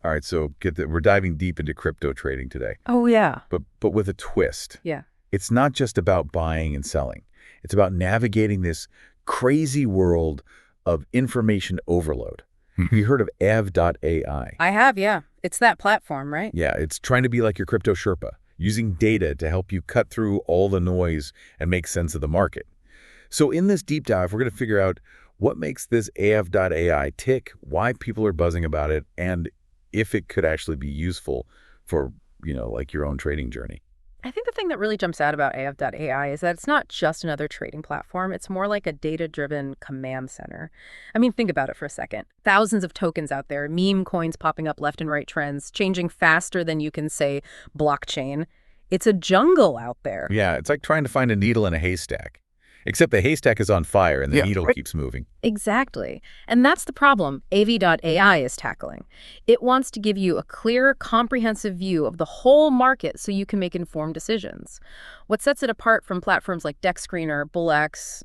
All right, so we're diving deep into crypto trading today, Oh, yeah. but with a twist. Yeah. It's not just about buying and selling. It's about navigating this crazy world of information overload. Have you heard of Ave.ai? I have, yeah. It's that platform, right? Yeah, it's trying to be like your crypto Sherpa, using data to help you cut through all the noise and make sense of the market. So in this deep dive, we're going to figure out what makes this Ave.ai tick, why people are buzzing about it, and if it could actually be useful for, like your own trading journey. I think the thing that really jumps out about Ave.ai is that it's not just another trading platform. It's more like a data-driven command center. I mean, think about it for a second. Thousands of tokens out there, meme coins popping up left and right trends, changing faster than you can say blockchain. It's a jungle out there. Yeah, it's like trying to find a needle in a haystack. Except the haystack is on fire and the needle keeps moving. Exactly. And that's the problem Ave.ai is tackling. It wants to give you a clear, comprehensive view of the whole market so you can make informed decisions. What sets it apart from platforms like Dexscreener, Bullx,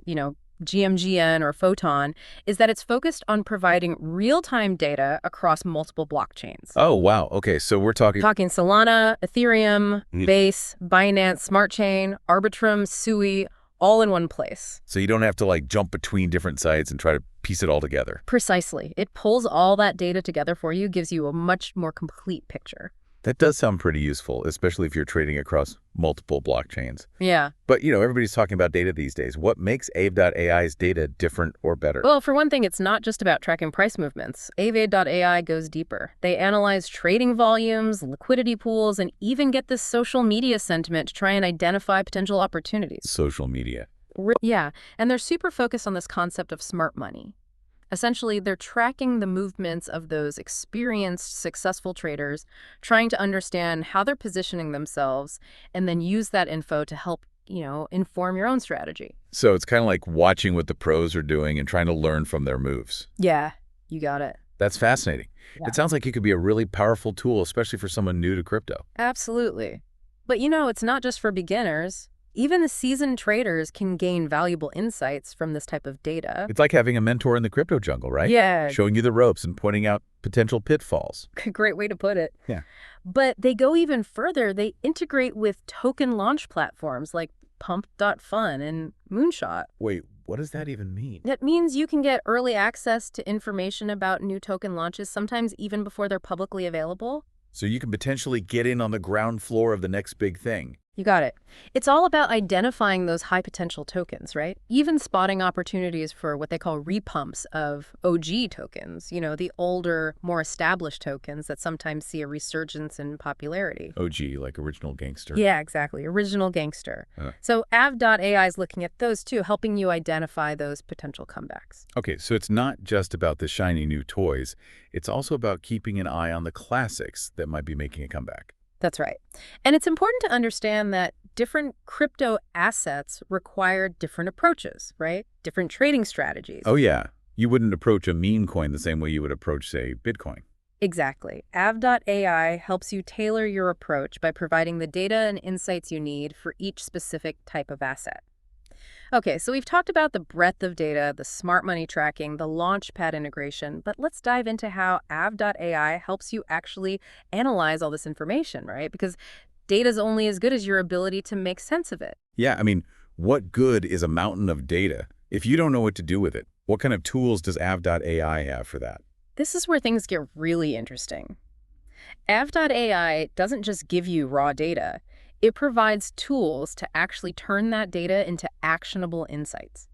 GMGN or Photon is that it's focused on providing real-time data across multiple blockchains. Oh, wow. Okay, so we're talking Solana, Ethereum, Base, Binance Smart Chain, Arbitrum, Sui, all in one place. So you don't have to jump between different sites and try to piece it all together. Precisely. It pulls all that data together for you, gives you a much more complete picture. That does sound pretty useful, especially if you're trading across multiple blockchains. Yeah. But, everybody's talking about data these days. What makes Ave.ai's data different or better? Well, for one thing, it's not just about tracking price movements. Ave.ai goes deeper. They analyze trading volumes, liquidity pools, and even get this social media sentiment to try and identify potential opportunities. Social media. Yeah, and they're super focused on this concept of smart money. Essentially, they're tracking the movements of those experienced, successful traders, trying to understand how they're positioning themselves, and then use that info to help, inform your own strategy. So it's kind of like watching what the pros are doing and trying to learn from their moves. Yeah, you got it. That's fascinating. Yeah. It sounds like it could be a really powerful tool, especially for someone new to crypto. Absolutely. But it's not just for beginners. Even the seasoned traders can gain valuable insights from this type of data. It's like having a mentor in the crypto jungle, right? Yeah. Showing you the ropes and pointing out potential pitfalls. Great way to put it. Yeah. But they go even further. They integrate with token launch platforms like Pump.fun and Moonshot. Wait, what does that even mean? That means you can get early access to information about new token launches, sometimes even before they're publicly available. So you can potentially get in on the ground floor of the next big thing. You got it. It's all about identifying those high potential tokens, right? Even spotting opportunities for what they call repumps of OG tokens, the older, more established tokens that sometimes see a resurgence in popularity. OG, like original gangster. Yeah, exactly. Original gangster. So Ave.ai is looking at those too, helping you identify those potential comebacks. Okay, so it's not just about the shiny new toys. It's also about keeping an eye on the classics that might be making a comeback. That's right. And it's important to understand that different crypto assets require different approaches, right? Different trading strategies. Oh, yeah. You wouldn't approach a meme coin the same way you would approach, say, Bitcoin. Exactly. Ave.ai helps you tailor your approach by providing the data and insights you need for each specific type of asset. Okay, so we've talked about the breadth of data, the smart money tracking, the Launchpad integration, but let's dive into how Ave.ai helps you actually analyze all this information, right? Because data's only as good as your ability to make sense of it. Yeah, I mean, what good is a mountain of data if you don't know what to do with it? What kind of tools does Ave.ai have for that? This is where things get really interesting. Ave.ai doesn't just give you raw data. It provides tools to actually turn that data into actionable insights.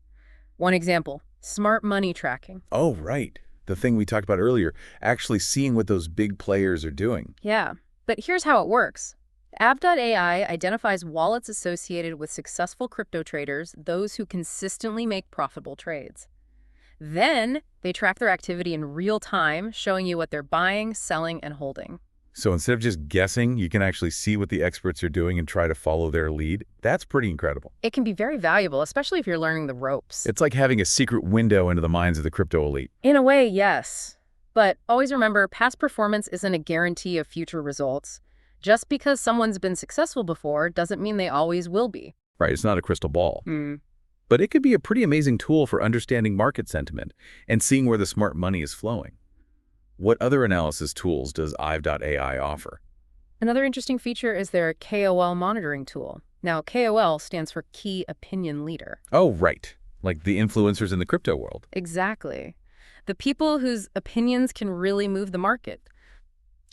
One example, smart money tracking. Oh, right. The thing we talked about earlier, actually seeing what those big players are doing. Yeah, but here's how it works. Ave.ai identifies wallets associated with successful crypto traders, those who consistently make profitable trades. Then they track their activity in real time, showing you what they're buying, selling, and holding. So instead of just guessing, you can actually see what the experts are doing and try to follow their lead. That's pretty incredible. It can be very valuable, especially if you're learning the ropes. It's like having a secret window into the minds of the crypto elite. In a way, yes. But always remember, past performance isn't a guarantee of future results. Just because someone's been successful before doesn't mean they always will be. Right, it's not a crystal ball. But it could be a pretty amazing tool for understanding market sentiment and seeing where the smart money is flowing. What other analysis tools does Ave.ai offer? Another interesting feature is their KOL monitoring tool. Now, KOL stands for Key Opinion Leader. Oh, right. Like the influencers in the crypto world. Exactly. The people whose opinions can really move the market.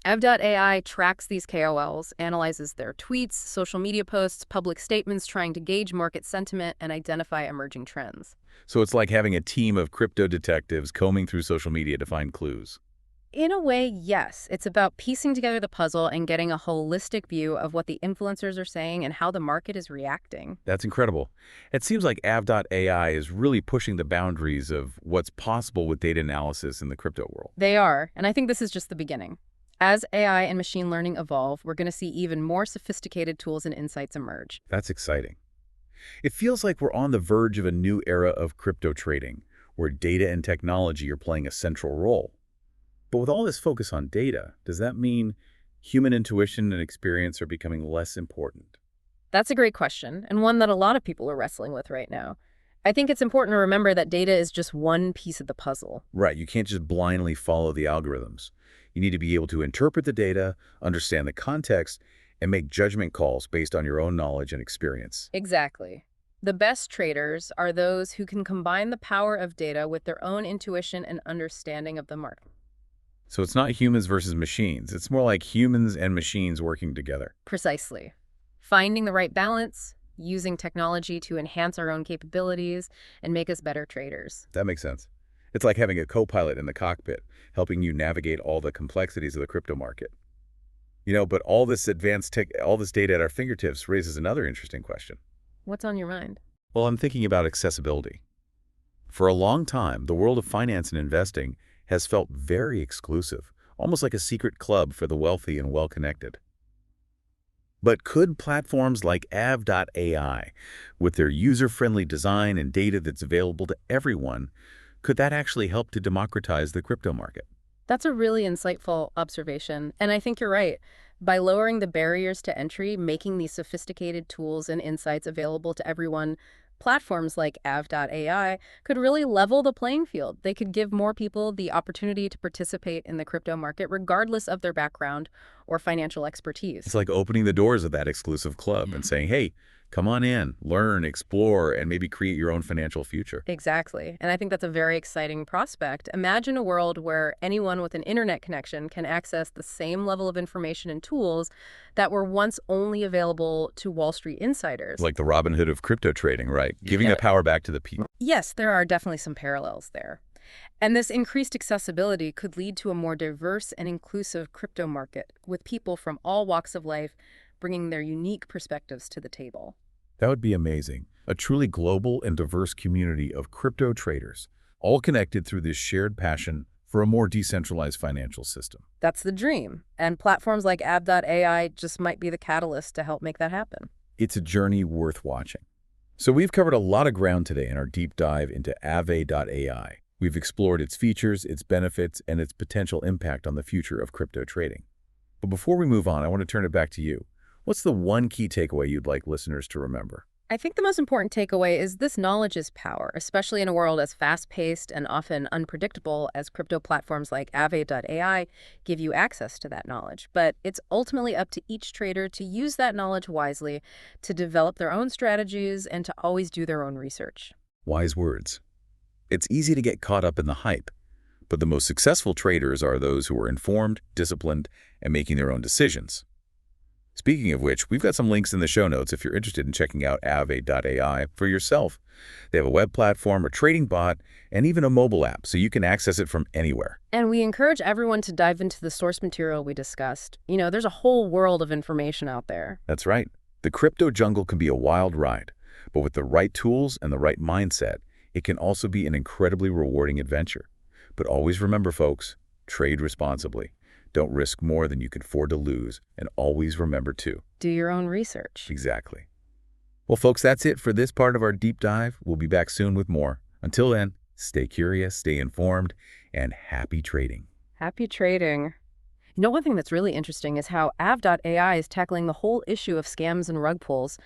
Ave.ai tracks these KOLs, analyzes their tweets, social media posts, public statements, trying to gauge market sentiment and identify emerging trends. So it's like having a team of crypto detectives combing through social media to find clues. In a way, yes. It's about piecing together the puzzle and getting a holistic view of what the influencers are saying and how the market is reacting. That's incredible. It seems like Ave.ai is really pushing the boundaries of what's possible with data analysis in the crypto world. They are, and I think this is just the beginning. As AI and machine learning evolve, we're going to see even more sophisticated tools and insights emerge. That's exciting. It feels like we're on the verge of a new era of crypto trading, where data and technology are playing a central role. But with all this focus on data, does that mean human intuition and experience are becoming less important? That's a great question, and one that a lot of people are wrestling with right now. I think it's important to remember that data is just one piece of the puzzle. Right, you can't just blindly follow the algorithms. You need to be able to interpret the data, understand the context, and make judgment calls based on your own knowledge and experience. Exactly. The best traders are those who can combine the power of data with their own intuition and understanding of the market. So it's not humans versus machines. It's more like humans and machines working together. Precisely. Finding the right balance, using technology to enhance our own capabilities, and make us better traders. That makes sense. It's like having a co-pilot in the cockpit, helping you navigate all the complexities of the crypto market. But all this advanced tech, all this data at our fingertips raises another interesting question. What's on your mind? Well, I'm thinking about accessibility. For a long time, the world of finance and investing has felt very exclusive, almost like a secret club for the wealthy and well-connected. But could platforms like Ave.ai, with their user-friendly design and data that's available to everyone, could that actually help to democratize the crypto market? That's a really insightful observation, and I think you're right. By lowering the barriers to entry, making these sophisticated tools and insights available to everyone, platforms like Ave.ai could really level the playing field. They could give more people the opportunity to participate in the crypto market regardless of their background or financial expertise. It's like opening the doors of that exclusive club and saying, hey, come on in, learn, explore, and maybe create your own financial future. Exactly. And I think that's a very exciting prospect. Imagine a world where anyone with an internet connection can access the same level of information and tools that were once only available to Wall Street insiders. Like the Robin Hood of crypto trading, right? Giving the power back to the people. Yes, there are definitely some parallels there. And this increased accessibility could lead to a more diverse and inclusive crypto market with people from all walks of life bringing their unique perspectives to the table. That would be amazing. A truly global and diverse community of crypto traders, all connected through this shared passion for a more decentralized financial system. That's the dream. And platforms like Ave.ai just might be the catalyst to help make that happen. It's a journey worth watching. So we've covered a lot of ground today in our deep dive into Ave.ai. We've explored its features, its benefits, and its potential impact on the future of crypto trading. But before we move on, I want to turn it back to you. What's the one key takeaway you'd like listeners to remember? I think the most important takeaway is this knowledge is power, especially in a world as fast-paced and often unpredictable as crypto platforms like Ave.ai give you access to that knowledge. But it's ultimately up to each trader to use that knowledge wisely, to develop their own strategies, and to always do their own research. Wise words. It's easy to get caught up in the hype, but the most successful traders are those who are informed, disciplined, and making their own decisions. Speaking of which, we've got some links in the show notes if you're interested in checking out Ave.ai for yourself. They have a web platform, a trading bot, and even a mobile app, so you can access it from anywhere. And we encourage everyone to dive into the source material we discussed. There's a whole world of information out there. That's right. The crypto jungle can be a wild ride, but with the right tools and the right mindset, it can also be an incredibly rewarding adventure. But always remember, folks, trade responsibly. Don't risk more than you can afford to lose, and always remember to do your own research. Exactly. Well, folks, that's it for this part of our deep dive. We'll be back soon with more. Until then, stay curious, stay informed, and happy trading. Happy trading. One thing that's really interesting is how Ave.ai is tackling the whole issue of scams and rug pulls.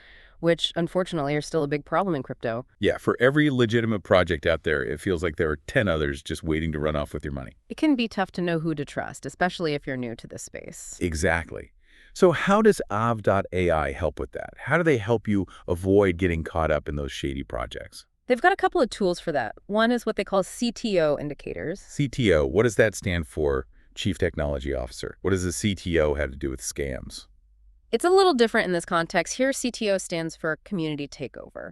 which unfortunately are still a big problem in crypto. Yeah, for every legitimate project out there, it feels like there are 10 others just waiting to run off with your money. It can be tough to know who to trust, especially if you're new to this space. Exactly. So how does Ave.ai help with that? How do they help you avoid getting caught up in those shady projects? They've got a couple of tools for that. One is what they call CTO indicators. CTO, what does that stand for? Chief Technology Officer. What does the CTO have to do with scams? It's a little different in this context. Here, CTO stands for community takeover.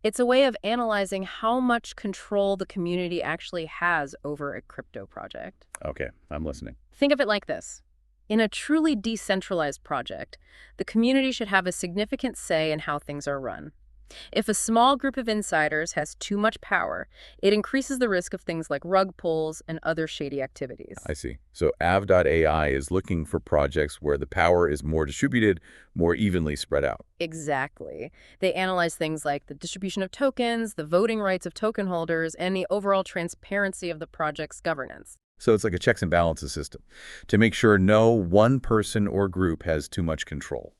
It's a way of analyzing how much control the community actually has over a crypto project. Okay, I'm listening. Think of it like this. In a truly decentralized project, the community should have a significant say in how things are run. If a small group of insiders has too much power, it increases the risk of things like rug pulls and other shady activities. I see. So Ave.ai is looking for projects where the power is more distributed, more evenly spread out. Exactly. They analyze things like the distribution of tokens, the voting rights of token holders, and the overall transparency of the project's governance. So it's like a checks and balances system to make sure no one person or group has too much control.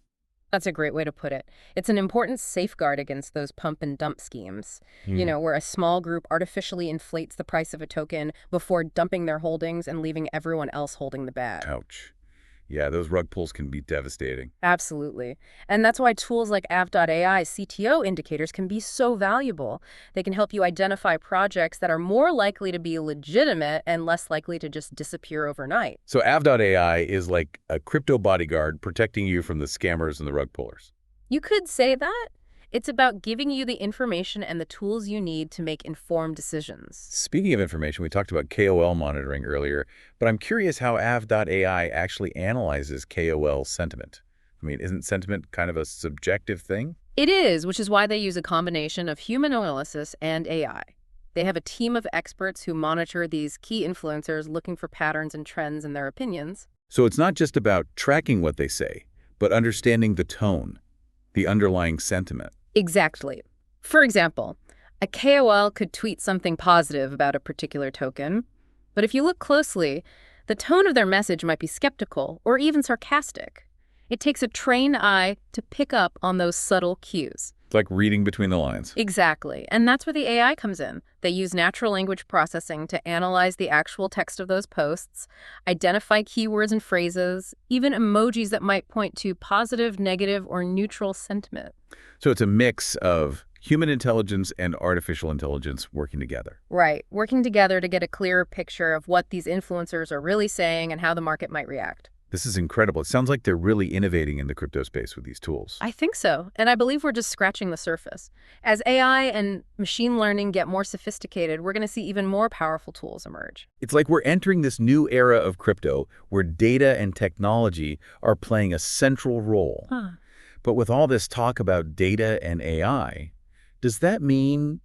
That's a great way to put it. It's an important safeguard against those pump and dump schemes, where a small group artificially inflates the price of a token before dumping their holdings and leaving everyone else holding the bag. Ouch. Yeah, those rug pulls can be devastating. Absolutely. And that's why tools like Ave.ai CTO indicators can be so valuable. They can help you identify projects that are more likely to be legitimate and less likely to just disappear overnight. So Ave.ai is like a crypto bodyguard protecting you from the scammers and the rug pullers. You could say that. It's about giving you the information and the tools you need to make informed decisions. Speaking of information, we talked about KOL monitoring earlier, but I'm curious how Ave.ai actually analyzes KOL sentiment. I mean, isn't sentiment kind of a subjective thing? It is, which is why they use a combination of human analysis and AI. They have a team of experts who monitor these key influencers looking for patterns and trends in their opinions. So it's not just about tracking what they say, but understanding the tone, the underlying sentiment. Exactly. For example, a KOL could tweet something positive about a particular token, but if you look closely, the tone of their message might be skeptical or even sarcastic. It takes a trained eye to pick up on those subtle cues. It's like reading between the lines. Exactly. And that's where the AI comes in. They use natural language processing to analyze the actual text of those posts, identify keywords and phrases, even emojis that might point to positive, negative, or neutral sentiment. So it's a mix of human intelligence and artificial intelligence working together. Right. Working together to get a clearer picture of what these influencers are really saying and how the market might react. This is incredible. It sounds like they're really innovating in the crypto space with these tools. I think so. And I believe we're just scratching the surface. As AI and machine learning get more sophisticated, we're going to see even more powerful tools emerge. It's like we're entering this new era of crypto where data and technology are playing a central role. But with all this talk about data and AI, does that mean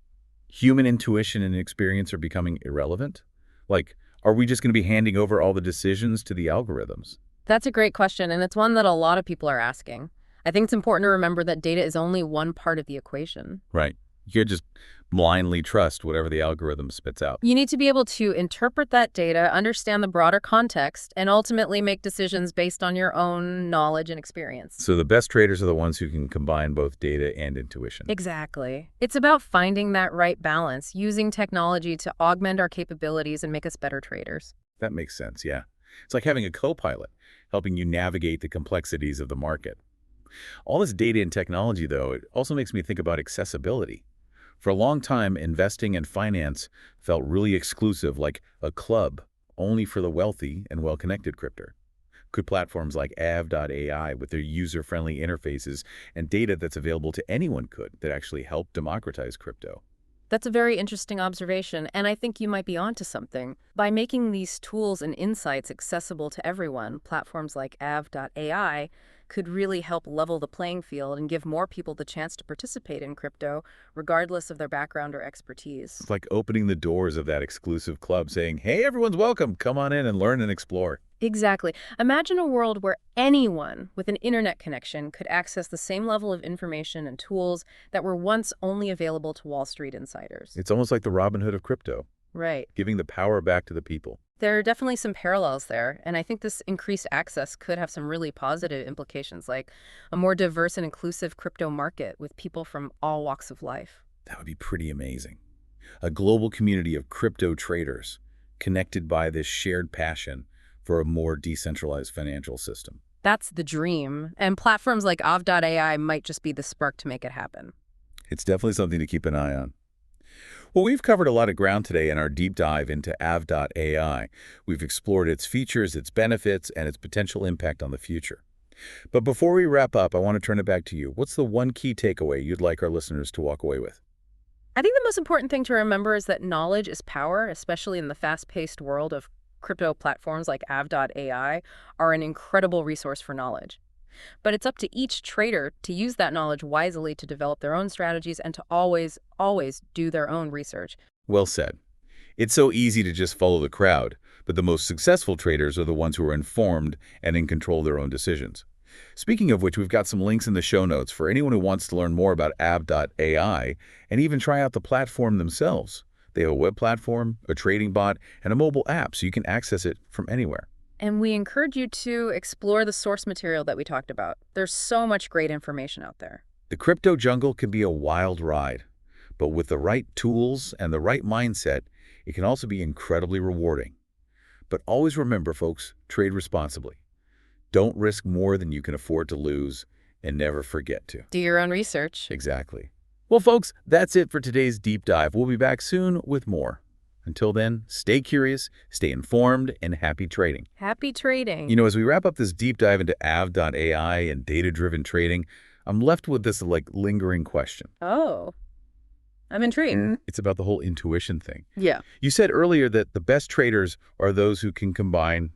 human intuition and experience are becoming irrelevant? Like, are we just going to be handing over all the decisions to the algorithms? That's a great question, and it's one that a lot of people are asking. I think it's important to remember that data is only one part of the equation. Right. You can't just blindly trust whatever the algorithm spits out. You need to be able to interpret that data, understand the broader context, and ultimately make decisions based on your own knowledge and experience. So the best traders are the ones who can combine both data and intuition. Exactly. It's about finding that right balance, using technology to augment our capabilities and make us better traders. That makes sense, yeah. It's like having a co-pilot helping you navigate the complexities of the market. All this data and technology, though, it also makes me think about accessibility. For a long time, investing and finance felt really exclusive, like a club, only for the wealthy and well-connected crypto. Could platforms like Ave.ai, with their user-friendly interfaces and data that's available to anyone that actually help democratize crypto? That's a very interesting observation, and I think you might be onto something. By making these tools and insights accessible to everyone, platforms like Ave.ai could really help level the playing field and give more people the chance to participate in crypto, regardless of their background or expertise. It's like opening the doors of that exclusive club saying, hey, everyone's welcome. Come on in and learn and explore. Exactly. Imagine a world where anyone with an internet connection could access the same level of information and tools that were once only available to Wall Street insiders. It's almost like the Robin Hood of crypto. Right. Giving the power back to the people. There are definitely some parallels there, and I think this increased access could have some really positive implications, like a more diverse and inclusive crypto market with people from all walks of life. That would be pretty amazing. A global community of crypto traders connected by this shared passion for a more decentralized financial system. That's the dream, and platforms like Ave.ai might just be the spark to make it happen. It's definitely something to keep an eye on. Well, we've covered a lot of ground today in our deep dive into Ave.ai. We've explored its features, its benefits, and its potential impact on the future. But before we wrap up, I want to turn it back to you. What's the one key takeaway you'd like our listeners to walk away with? I think the most important thing to remember is that knowledge is power, especially in the fast-paced world of crypto platforms like Ave.ai are an incredible resource for knowledge. But it's up to each trader to use that knowledge wisely to develop their own strategies and to always, always do their own research. Well said. It's so easy to just follow the crowd, but the most successful traders are the ones who are informed and in control of their own decisions. Speaking of which, we've got some links in the show notes for anyone who wants to learn more about Ave.ai and even try out the platform themselves. They have a web platform, a trading bot, and a mobile app, so you can access it from anywhere. And we encourage you to explore the source material that we talked about. There's so much great information out there. The crypto jungle can be a wild ride, but with the right tools and the right mindset, it can also be incredibly rewarding. But always remember, folks, trade responsibly. Don't risk more than you can afford to lose, and never forget to. Do your own research. Exactly. Well, folks, that's it for today's deep dive. We'll be back soon with more. Until then, stay curious, stay informed, and happy trading. Happy trading. You know, as we wrap up this deep dive into Ave.ai and data-driven trading, I'm left with this lingering question. Oh, I'm intrigued. It's about the whole intuition thing. Yeah. You said earlier that the best traders are those who can combine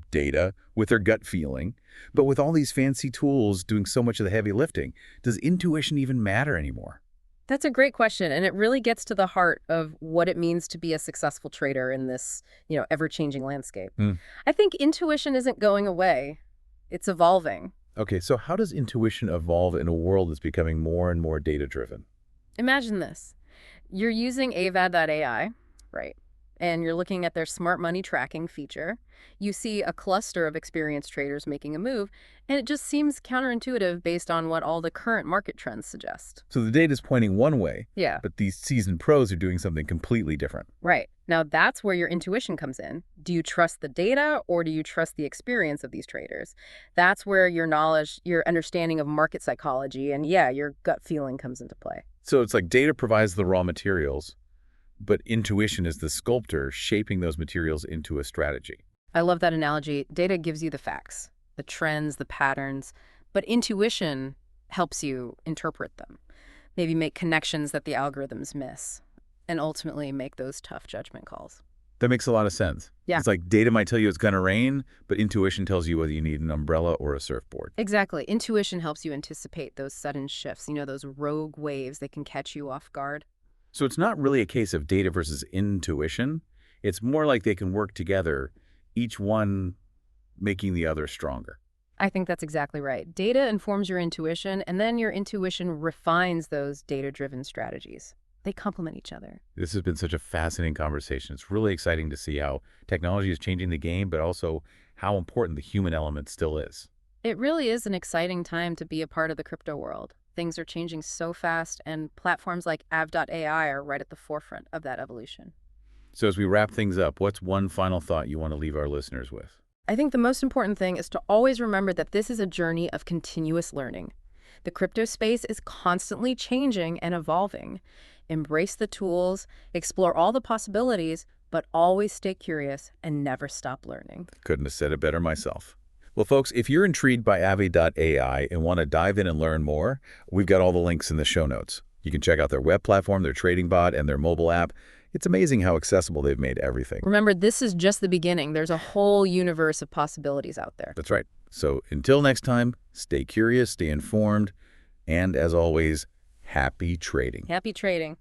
data with their gut feeling, but with all these fancy tools doing so much of the heavy lifting, does intuition even matter anymore? That's a great question, and it really gets to the heart of what it means to be a successful trader in this, ever-changing landscape. I think intuition isn't going away. It's evolving. Okay, so how does intuition evolve in a world that's becoming more and more data-driven? Imagine this. You're using Ave.ai, right? And you're looking at their smart money tracking feature. You see a cluster of experienced traders making a move, and it just seems counterintuitive based on what all the current market trends suggest. So the data's pointing one way, Yeah. but these seasoned pros are doing something completely different. Right. Now that's where your intuition comes in. Do you trust the data or do you trust the experience of these traders? That's where your knowledge, your understanding of market psychology, and your gut feeling comes into play. So it's like data provides the raw materials, but intuition is the sculptor shaping those materials into a strategy. I love that analogy. Data gives you the facts, the trends, the patterns, but intuition helps you interpret them, maybe make connections that the algorithms miss, and ultimately make those tough judgment calls. That makes a lot of sense. Yeah. It's like data might tell you it's going to rain, but intuition tells you whether you need an umbrella or a surfboard. Exactly. Intuition helps you anticipate those sudden shifts, those rogue waves that can catch you off guard. So it's not really a case of data versus intuition. It's more like they can work together, each one making the other stronger. I think that's exactly right. Data informs your intuition, and then your intuition refines those data-driven strategies. They complement each other. This has been such a fascinating conversation. It's really exciting to see how technology is changing the game, but also how important the human element still is. It really is an exciting time to be a part of the crypto world. Things are changing so fast, and platforms like Ave.ai are right at the forefront of that evolution. So as we wrap things up, what's one final thought you want to leave our listeners with? I think the most important thing is to always remember that this is a journey of continuous learning. The crypto space is constantly changing and evolving. Embrace the tools, explore all the possibilities, but always stay curious and never stop learning. Couldn't have said it better myself. Well, folks, if you're intrigued by Ave.ai and want to dive in and learn more, we've got all the links in the show notes. You can check out their web platform, their trading bot, and their mobile app. It's amazing how accessible they've made everything. Remember, this is just the beginning. There's a whole universe of possibilities out there. That's right. So until next time, stay curious, stay informed, and as always, happy trading. Happy trading.